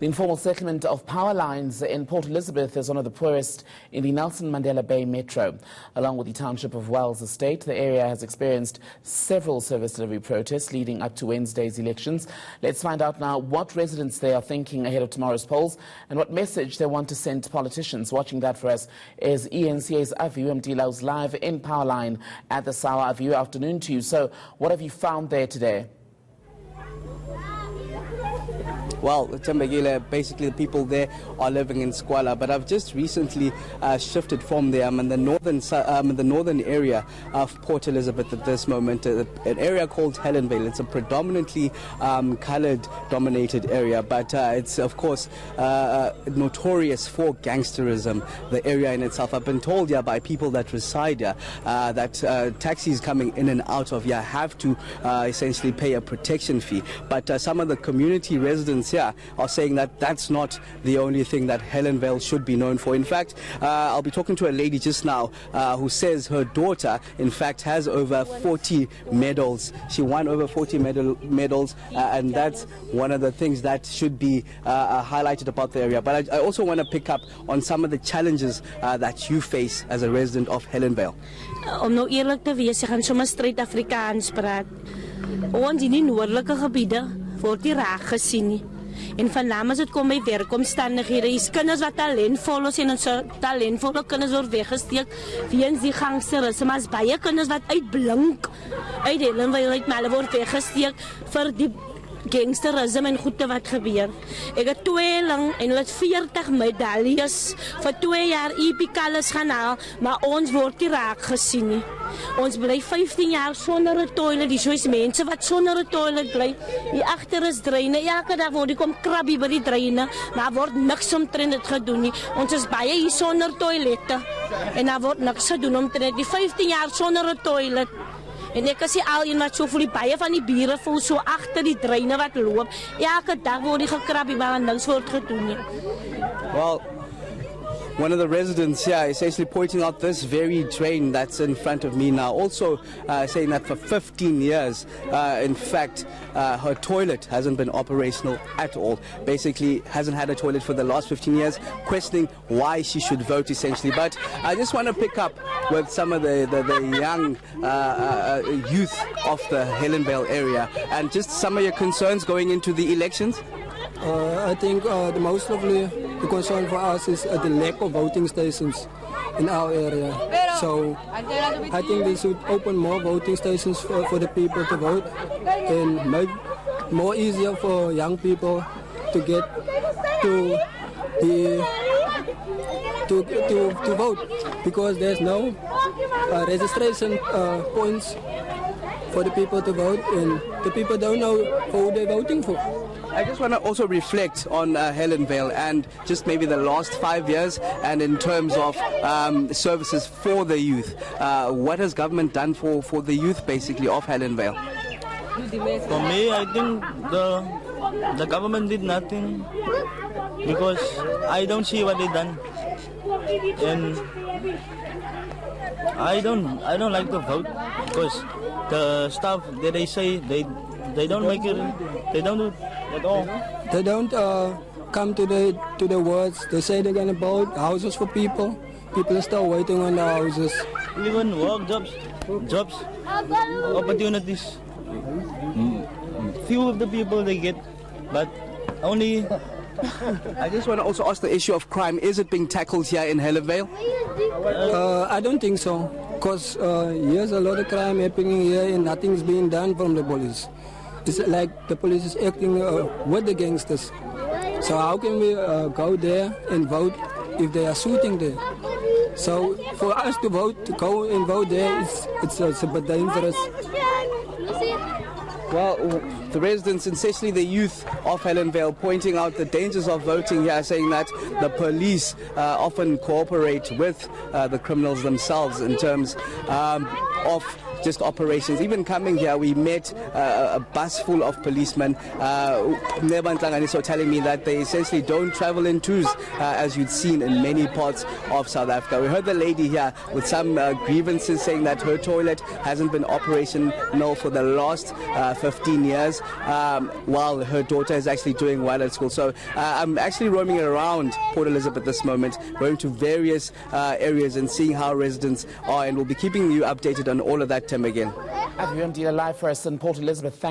The informal settlement of power lines in Port Elizabeth is one of the poorest in the Nelson Mandela Bay Metro. Along with the township of Vale's estate, the area has experienced several service delivery protests leading up to Wednesday's elections. Let's find out now what residents they are thinking ahead of tomorrow's polls and what message they want to send to politicians. Watching that for us is eNCA's Aviwe Mtila, who's live in Powerline at the Sawa. Aviwe, afternoon to you. So what have you found there today? Well, basically the people there are living in squalor, but I've just recently shifted from there. I'm in the northern area of Port Elizabeth at this moment, an area called Helen Vale. It's a predominantly coloured-dominated area, but it's of course notorious for gangsterism. The area in itself, I've been told by people that reside here that taxis coming in and out of here have to essentially pay a protection fee. But some of the community residents here are saying that that's not the only thing that Helen Vale should be known for. In fact, I'll be talking to a lady just now who says her daughter, in fact, has over 40 medals. She won over 40 medals, and that's one of the things that should be highlighted about the area. But I also want to pick up on some of the challenges that you face as a resident of Helen Vale. Om nou eerlijk te wees, ek gaan sommer straight Afrikaans praat. Ons in die noordelike gebiede word nie raak gesien nie. En vanavond het kom by werkomstandighede. Is kinders wat talentvol is en ons talentvolle kinders word weggesteek weens die gangsterisme. Maar is baie kinders wat uitblink uit Helen Vale uit, maar hulle word weggesteek vir die gangsterisme en goede wat gebeur. Ek het tweeling en hulle het 40 medaljes vir 2 jaar epicales gaan haal, maar ons word nie raak gesien nie. Ons bly 15 jaar sonder 'n toilet. Die soos mense wat sonder 'n toilet bly. Hier agter is dreine. Elke dag word kom krabbie by die dreine, maar word niks omtrent dit gedoen nie. Ons is baie hier sonder toilette en daar word niks gedoen omtrent die 15 jaar sonder 'n toilet. En ek sê al een wat so voel, baie van die bure voel so agter die dreine wat loop. Elke dag word die gekrabbie, maar niks word gedoen nie. Well, one of the residents here essentially pointing out this very drain that's in front of me now, also saying that for 15 years, in fact, her toilet hasn't been operational at all. Basically, hasn't had a toilet for the last 15 years, questioning why she should vote, essentially. But I just want to pick up with some of the young youth of the Helen Vale area and just some of your concerns going into the elections. I think the concern for us is the lack of voting stations in our area. So I think they should open more voting stations for the people to vote and make more easier for young people to get to vote, because there's no registration points for the people to vote, and the people don't know who they're voting for. I just want to also reflect on Helen Vale and just maybe the last 5 years, and in terms of services for the youth. What has government done for the youth, basically, of Helen Vale? For me, I think the government did nothing, because I don't see what they done, and I don't like to vote, because the stuff that they say they don't make it, they don't do it at all. They don't come to the words. They say they're gonna build houses for people. People are still waiting on the houses. Even work jobs, opportunities. Few of the people they get, but only. I just want to also ask the issue of crime. Is it being tackled here in Helen Vale? I don't think so, because here's a lot of crime happening here and nothing's being done from the police. It's like the police is acting with the gangsters. So how can we go there and vote if they are shooting there? So for us to go and vote there, it's a bit dangerous. Well, the residents, and especially the youth of Helen Vale, pointing out the dangers of voting here, saying that the police often cooperate with the criminals themselves in terms of just operations. Even coming here, we met a bus full of policemen. So telling me that they essentially don't travel in twos, as you'd seen in many parts of South Africa. We heard the lady here with some grievances saying that her toilet hasn't been operational for the last 15 years, while her daughter is actually doing well at school. So I'm actually roaming around Port Elizabeth this moment, going to various areas and seeing how residents are, and we'll be keeping you updated on all of that, Tim, again. Aviwe Mtila live for us in Port Elizabeth.